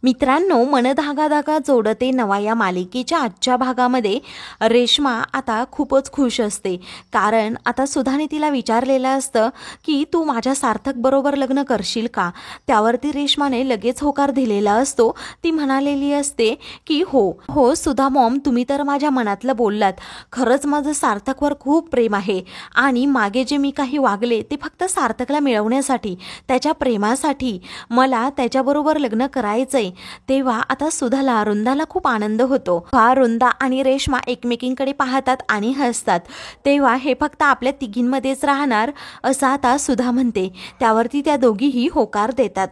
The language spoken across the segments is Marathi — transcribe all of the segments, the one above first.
मित्रांनो, मन धागा धागा जोडते नवा या मालिकेच्या आजच्या भागामध्ये रेश्मा आता खूपच खुश असते. कारण आता सुधाने तिला विचारलेलं असतं की तू माझ्या सार्थक बरोबर लग्न करशील का. त्यावरती रेश्माने लगेच होकार दिलेला असतो. ती म्हणालेली असते की हो हो सुधा मॉम, तुम्ही तर माझ्या मनातलं बोललात. खरंच माझं सार्थकवर खूप प्रेम आहे आणि मागे जे मी काही वागले ते फक्त सार्थकला मिळवण्यासाठी, त्याच्या प्रेमासाठी मला त्याच्याबरोबर लग्न करायचंय. तेव्हा आता सुधाला, रुंदाला खूप आनंद होतो. हा रुंदा आणि रेश्मा एकमेकींकडे पाहतात आणि हसतात. तेव्हा हे फक्त आपल्या तिघींमध्येच राहणार असं आता सुधा म्हणते. त्यावरती त्या दोघीही होकार देतात.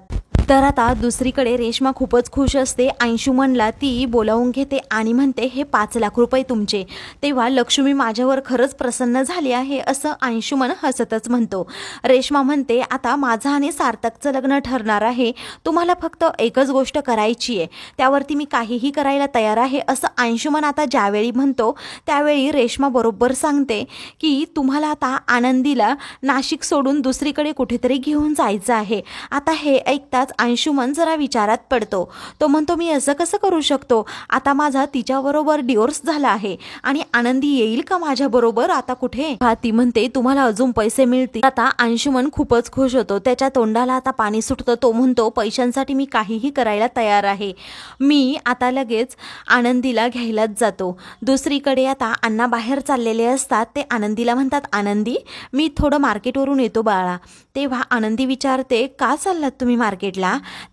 तर आता दुसरीकडे रेश्मा खूपच खुश असते. अंशुमनला ती बोलावून घेते आणि म्हणते हे 5 लाख रुपये तुमचे. तेव्हा लक्ष्मी माझ्यावर खरंच प्रसन्न झाली आहे असं अंशुमन हसतच म्हणतो. रेश्मा म्हणते आता माझं आणि सार्थकचं लग्न ठरणार आहे. तुम्हाला फक्त एकच गोष्ट करायची आहे, त्यावरती मी काहीही करायला तयार आहे असं अंशुमन आता ज्यावेळी म्हणतो त्यावेळी रेश्मा बरोबर सांगते की तुम्हाला आता आनंदीला नाशिक सोडून दुसरीकडे कुठेतरी घेऊन जायचं आहे. आता हे ऐकताच अंशुमन जरा विचारात पडतो. तो म्हणतो मी असं कसं करू शकतो. आता माझा तिच्याबरोबर डिवोर्स झाला आहे आणि आनंदी येईल का माझ्या बरोबर आता कुठे. ती म्हणते तुम्हाला अजून पैसे मिळतील. आता अंशुमन खूपच खुश होतो. त्याच्या तोंडाला आता पाणी सुटतं. तो म्हणतो पैशांसाठी मी काहीही करायला तयार आहे. मी आता लगेच आनंदीला घ्यायलाच जातो. दुसरीकडे आता अण्णा बाहेर चाललेले असतात. ते आनंदीला म्हणतात आनंदी मी थोडं मार्केटवरून येतो बाळा. तेव्हा आनंदी विचारते का चाललात तुम्ही मार्केटला.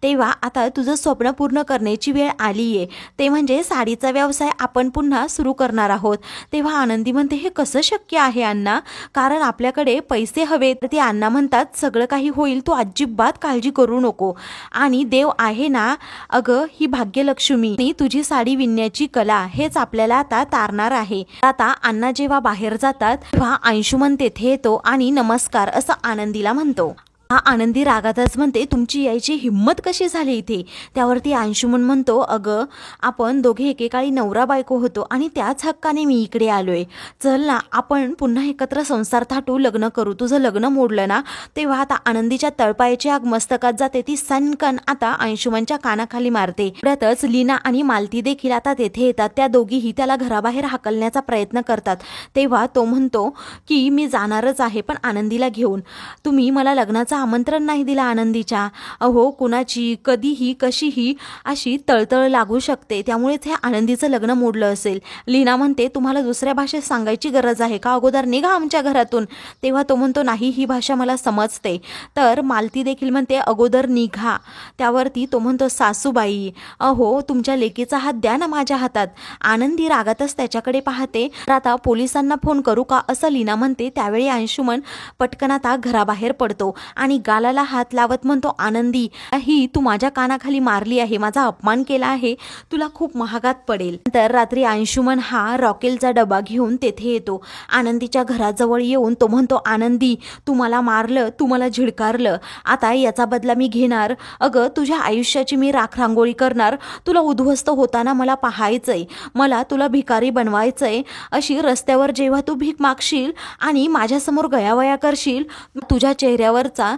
तेव्हा आता तुझं स्वप्न पूर्ण करण्याची वेळ आली आहे. ते म्हणजे साडीचा व्यवसाय आपण पुन्हा सुरू करणार आहोत. तेव्हा आनंदी म्हणते हे कसं शक्य आहे अण्णा, कारण आपल्याकडे पैसे हवेत. ते अण्णा म्हणतात सगळं काही होईल, तू अजिबात काळजी करू नको आणि देव आहे ना. अगं ही भाग्यलक्ष्मी तुझी साडी विणण्याची कला हेच आपल्याला आता तारणार आहे. आता अण्णा जेव्हा बाहेर जातात तेव्हा अंशुमन तेथे येतो आणि नमस्कार असं आनंदीला म्हणतो. हा आनंदी रागातच म्हणते तुमची यायची हिंमत कशी झाली इथे. त्यावरती अंशुमन म्हणतो अगं आपण दोघे एकेकाळी नवरा बायको होतो आणि त्याच हक्काने मी इकडे आलोय. चल ना आपण पुन्हा एकत्र संसार थाटू, लग्न करू. तुझं लग्न मोडलं ना. तेव्हा आता आनंदीच्या तळपायाची आग मस्तकात जाते. ती सनकन आता अंशुमनच्या कानाखाली मारते. त्यातच लीना आणि मालती देखील आता तेथे येतात. त्या दोघीही त्याला घराबाहेर हाकलण्याचा प्रयत्न करतात. तेव्हा तो म्हणतो की मी जाणारच आहे पण आनंदीला घेऊन. तुम्ही मला लग्नाचा आमंत्रण नाही दिला आनंदीच्या. अहो कुणाची कधीही कशीही अशी तळतळ लागू शकते, त्यामुळेच हे आनंदीचं लग्न मोडलं असेल. लीना म्हणते तुम्हाला दुसऱ्या भाषेत सांगायची गरज आहे का, अगोदर निघा आमच्या घरातून. तेव्हा तो म्हणतो नाही ही भाषा मला समजते. तर मालती देखील म्हणते अगोदर निघा. त्यावरती तो म्हणतो सासूबाई अहो तुमच्या लेकीचा हात द्या ना माझ्या हातात. आनंदी रागातच त्याच्याकडे पाहते. तर आता पोलिसांना फोन करू का असं लीना म्हणते. त्यावेळी अंशुमन पटकन आता घराबाहेर पडतो आणि गालाला हात लावत म्हणतो आनंदी ही तू माझ्या कानाखाली मारली आहे, माझा अपमान केला आहे, तुला खूप महागात पडेल. तर रात्री अंशुमन हा रॉकेलचा डबा घेऊन तेथे येतो. आनंदीच्या घराजवळ येऊन तो म्हणतो आनंदी तू मला मारलं, तू मला झिडकारलं, आता याचा बदला मी घेणार. अगं तुझ्या आयुष्याची मी राखरांगोळी करणार. तुला उद्ध्वस्त होताना मला पाहायचंय, मला तुला भिकारी बनवायचंय. अशी रस्त्यावर जेव्हा तू भीक मागशील आणि माझ्यासमोर गयावया करशील तुझ्या चेहऱ्यावरचा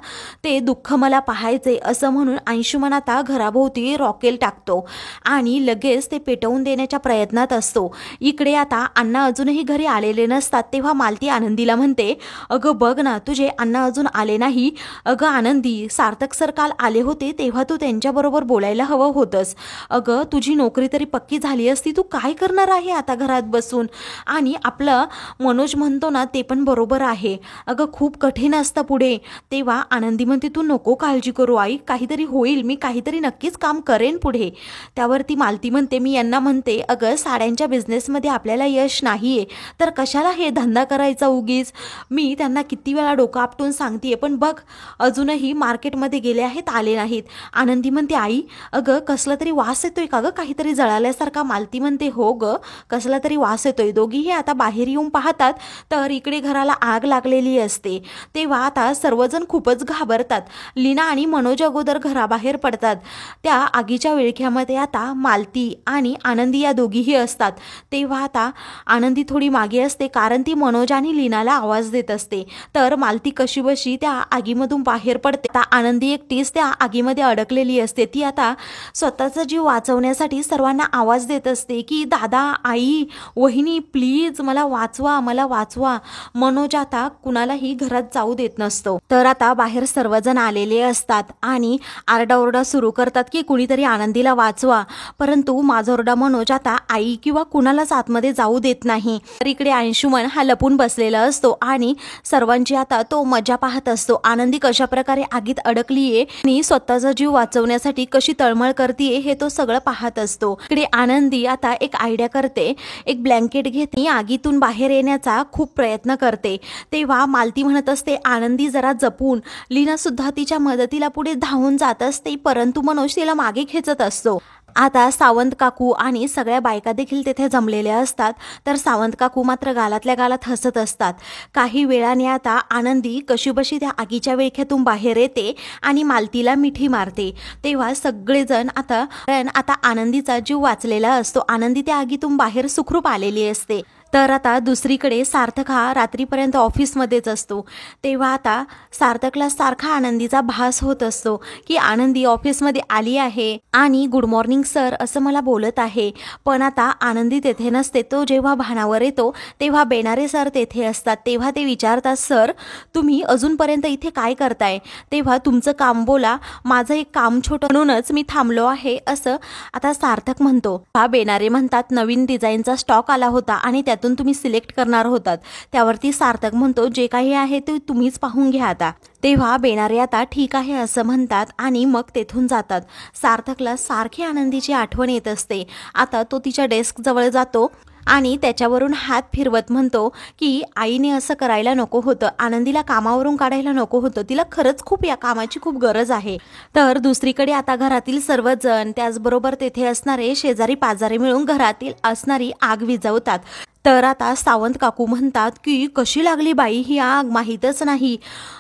ते दुःख मला पाहायचे असं म्हणून अंशुमन आता घराभोवती रॉकेल टाकतो आणि लगेच ते पेटवून देण्याच्या प्रयत्नात असतो. इकडे आता अण्णा अजूनही घरी आलेले नसतात. तेव्हा मालती आनंदीला म्हणते अगं बघ ना तुझे अण्णा अजून आले नाही. अगं आनंदी सार्थक सर काल आले होते तेव्हा तू त्यांच्याबरोबर बोलायला हवं होतंस. अगं तुझी नोकरी तरी पक्की झाली असती, तू काय करणार आहे आता घरात बसून. आणि आपलं मनोज म्हणतो ना ते पण बरोबर आहे. अगं खूप कठीण असतं पुढे. तेव्हा आनंदी म्हणते तू नको काळजी करू आई, काहीतरी होईल, मी काहीतरी नक्कीच काम करेन पुढे. त्यावरती मालती म्हणते मी यांना म्हणते अगं साड्यांच्या बिझनेसमध्ये आपल्याला यश नाहीये तर कशाला हे धंदा करायचा उगीच. मी त्यांना किती वेळा डोकं आपटून सांगतेय पण बघ अजूनही मार्केटमध्ये गेले आहेत, आले नाहीत. आनंदी म्हणते आई अगं कसला तरी वास येतोय का गं, काहीतरी जळाल्यासारखा. मालती म्हणते हो ग कसला तरी वास येतोय. दोघीही आता बाहेर येऊन पाहतात तर इकडे घराला आग लागलेली असते. तेव्हा आता सर्वजण खूपच खूपच घाबरतात. लीना आणि मनोज अगोदर घराबाहेर पडतात. त्या आगीच्या विळख्यामध्ये आता मालती आणि आनंदी या दोघीही असतात. तेव्हा आता आनंदी थोडी मागे असते, कारण ती मनोज आणि लीनाला आवाज देत असते. तर मालती कशीबशी त्या आगीमधून बाहेर पडते. आता आनंदी एकटीच त्या आगीमध्ये अडकलेली असते. ती आता स्वतःचा जीव वाचवण्यासाठी सर्वांना आवाज देत असते की दादा, आई, वहिनी, प्लीज मला वाचवा, मला वाचवा. मनोज आता कुणालाही घरात जाऊ देत नसतो. तर आता बाहेर सर्वजण आलेले असतात आणि आरडाओरडा सुरू करतात की कुणीतरी आनंदीला वाचवा. परंतु माझोरडा मनोज आता आई किंवा कुणालाच आतमध्ये जाऊ देत नाही. तर इकडे अंशुमन हा लपून बसलेला असतो आणि सर्वांची आता तो मजा पाहत असतो. आनंदी कशा प्रकारे आगीत अडकलीये आणि स्वतःचा जीव वाचवण्यासाठी कशी तळमळ करतीये हे तो सगळं पाहत असतो. इकडे आनंदी आता एक आयडिया करते. एक ब्लँकेट घेते, आगीतून बाहेर येण्याचा खूप प्रयत्न करते. तेव्हा मालती म्हणत असते आनंदी जरा जपून. लीना सुद्धा तिच्या मदतीला पुढे धावून जात असते, परंतु मनोज तिला मागे खेचत असतो. आता सावंत काकू आणि सगळ्या बायका देखील तेथे जमलेल्या असतात. तर सावंत काकू मात्र गालातल्या गालात हसत असतात. काही वेळाने आता आनंदी कशीबशी त्या आगीच्या विळख्यातून बाहेर येते आणि मालतीला मिठी मारते. तेव्हा सगळेजण आता आनंदीचा जीव वाचलेला असतो. आनंदी त्या आगीतून बाहेर सुखरूप आलेली असते. तर आता दुसरीकडे सार्थक हा रात्रीपर्यंत ऑफिसमध्येच असतो. तेव्हा आता सार्थकला सारखा आनंदीचा भास होत असतो की आनंदी ऑफिसमध्ये आली आहे आणि गुड मॉर्निंग सर असं मला बोलत आहे. पण आता आनंदी तेथे नसते. तो जेव्हा भानावर येतो तेव्हा बेनारे सर तेथे असतात. तेव्हा ते विचारतात, सर तुम्ही अजूनपर्यंत इथे काय करताय? तेव्हा तुमचं काम बोला, माझं एक काम छोटं म्हणूनच मी थांबलो आहे असं आता सार्थक म्हणतो. हा बेनारे म्हणतात, नवीन डिझाईनचा स्टॉक आला होता आणि त्यातून तुम्ही सिलेक्ट करणार होतात. त्यावरती सार्थक म्हणतो, जे काही आहे ते तुम्हीच पाहून घ्या आता. तेव्हा बेनारे आता ठीक आहे असं म्हणतात आणि मग तेथून जातात. सार्थकला सारखी आनंदीची आठवण येत असते. आता तो तिच्या डेस्क जवळ जातो आणि त्याच्यावरून हात फिरवत म्हणतो की आईने असं करायला नको होतं, आनंदीला कामावरून काढायला नको होतं, तिला खरंच खूप या कामाची खूप गरज आहे. तर दुसरीकडे आता घरातील सर्वजण त्याचबरोबर तेथे असणारे शेजारी पाजारी मिळून घरातील असणारी आग विझवतात. तर आता सावंत काकू म्हणतात की कशी लागली बाई ही आग, माहीतच नाही.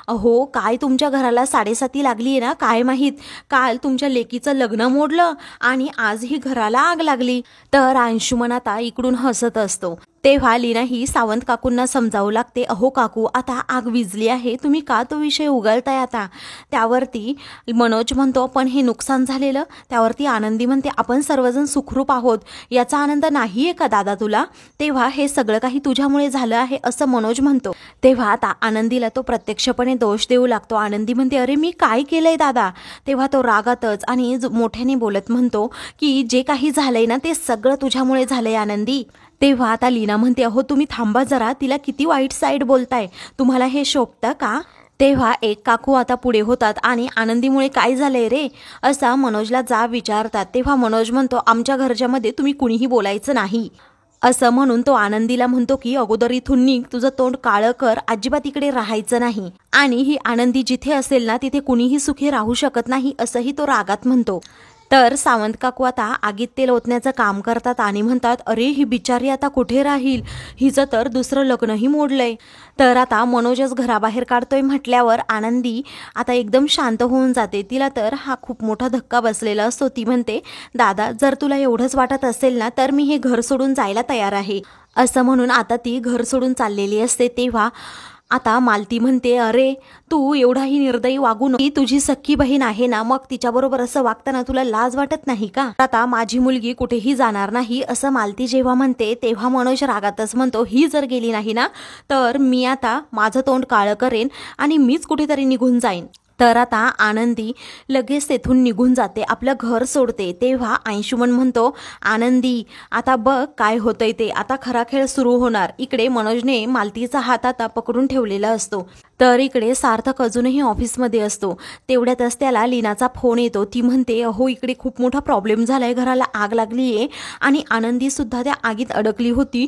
अहो काय तुमच्या घराला 7:30 लागली आहे ना, काय माहीत. काल तुमच्या लेकीचं लग्न मोडलं आणि आज ही घराला आग लागली. तर अंशुमन आता इकडून हसत असतो. तेव्हा लीना ही सावंत काकूंना समजावू लागते, अहो काकू आता आग विझली आहे, तुम्ही का तो विषय उघडताय आता? त्यावरती मनोज म्हणतो पण हे नुकसान झालेलं. त्यावरती आनंदी म्हणते आपण सर्वजण सुखरूप आहोत, याचा आनंद नाहीये का दादा तुला? तेव्हा हे सगळं काही तुझ्यामुळे झालं आहे असं मनोज म्हणतो. तेव्हा आता आनंदीला तो प्रत्यक्षपणे दोष देऊ लागतो. आनंदी म्हणते अरे मी काय केलंय दादा? तेव्हा तो रागातच आणि मोठ्याने बोलत म्हणतो की जे काही झालंय ना ते सगळं तुझ्यामुळे झालंय आनंदी. तेव्हा आता लीना म्हणते अहो तुम्ही थांबा जरा, तिला किती वाईट साईड बोलताय, तुम्हाला हे शोभतं का? तेव्हा एक काकू आता पुढे होतात आणि आनंदीमुळे काय झालंय रे असा मनोजला जाब विचारतात. तेव्हा मनोज म्हणतो आमच्या घरच्यामध्ये तुम्ही कुणीही बोलायचं नाही असं म्हणून तो आनंदीला म्हणतो की अगोदर इथून निघ, तुझं तोंड काळं कर, अजिबात इकडे राहायचं नाही आणि ही आनंदी जिथे असेल ना तिथे कुणीही सुखी राहू शकत नाही असंही तो रागात म्हणतो. तर सावंत काकू आता आगीत तेल ओतण्याचं काम करतात आणि म्हणतात अरे ही बिचारी आता कुठे राहील, हिचं तर दुसरं लग्नही मोडलंय. तर आता मनोजच घराबाहेर काढतोय म्हटल्यावर आनंदी आता एकदम शांत होऊन जाते. तिला तर हा खूप मोठा धक्का बसलेला असतो. ती म्हणते दादा जर तुला एवढंच वाटत असेल ना तर मी हे घर सोडून जायला तयार आहे असं म्हणून आता ती घर सोडून चाललेली असते. तेव्हा आता मालती म्हणते अरे तू एवढाही निर्दयी वागू नको, तुझी सख्खी बहीण आहे ना, मग तिच्याबरोबर असं वागताना तुला लाज वाटत नाही का? आता माझी मुलगी कुठेही जाणार नाही असं मालती जेव्हा म्हणते तेव्हा मनोज रागातच म्हणतो ही जर गेली नाही ना तर मी आता माझं तोंड काळं करेन आणि मीच कुठेतरी निघून जाईन. तर आता आनंदी लगेच तेथून निघून जाते, आपलं घर सोडते. तेव्हा अंशुमन म्हणतो आनंदी आता बघ काय होतंय ते, आता खरा खेळ सुरू होणार. इकडे मनोजने मालतीचा हात आता पकडून ठेवलेला असतो. तर इकडे सार्थक अजूनही ऑफिसमध्ये असतो. तेवढ्यातच त्याला लीनाचा फोन येतो. ती म्हणते अहो इकडे खूप मोठा प्रॉब्लेम झालाय, घराला आग लागलीये आणि आनंदी सुद्धा त्या आगीत अडकली होती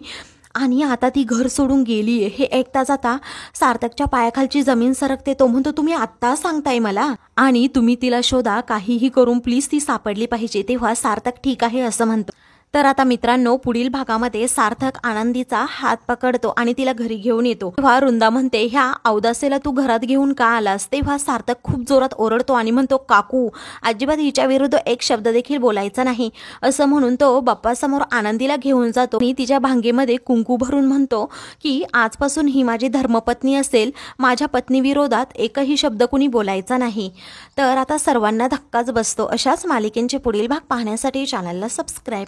आणि आता ती घर सोडून गेलीये. हे ऐकताच आता सार्थकच्या पायाखालची जमीन सरकते. तो म्हणतो तुम्ही आत्ता सांगताय मला आणि तुम्ही तिला शोधा, काहीही करून प्लीज ती सापडली पाहिजे. तेव्हा सार्थक ठीक आहे असं म्हणतो. तर आता मित्रांनो, पुढील भागामध्ये सार्थक आनंदीचा हात पकडतो आणि तिला घरी घेऊन येतो। तेव्हा वृंदा म्हणते, ह्या अवदासेला तू घरात घेऊन का आलास? तेव्हा सार्थक खूप जोरात ओरडतो आणि म्हणतो, काकू अजिबात हिच्या विरुद्ध एक शब्द देखील बोलायचा नाही, असं म्हणून तो बाप्पासमोर आनंदीला घेऊन जातो आणि तिच्या भांगेमध्ये कुंकू भरून म्हणतो की आजपासून ही माझी धर्मपत्नी असेल, माझ्या पत्नीविरोधात एकही शब्द कुणी बोलायचा नाही। तर आता सर्वांना धक्काच बसतो। अशाच मालिकेंचे पुढील भाग पाहण्यासाठी चॅनलला सबस्क्राईब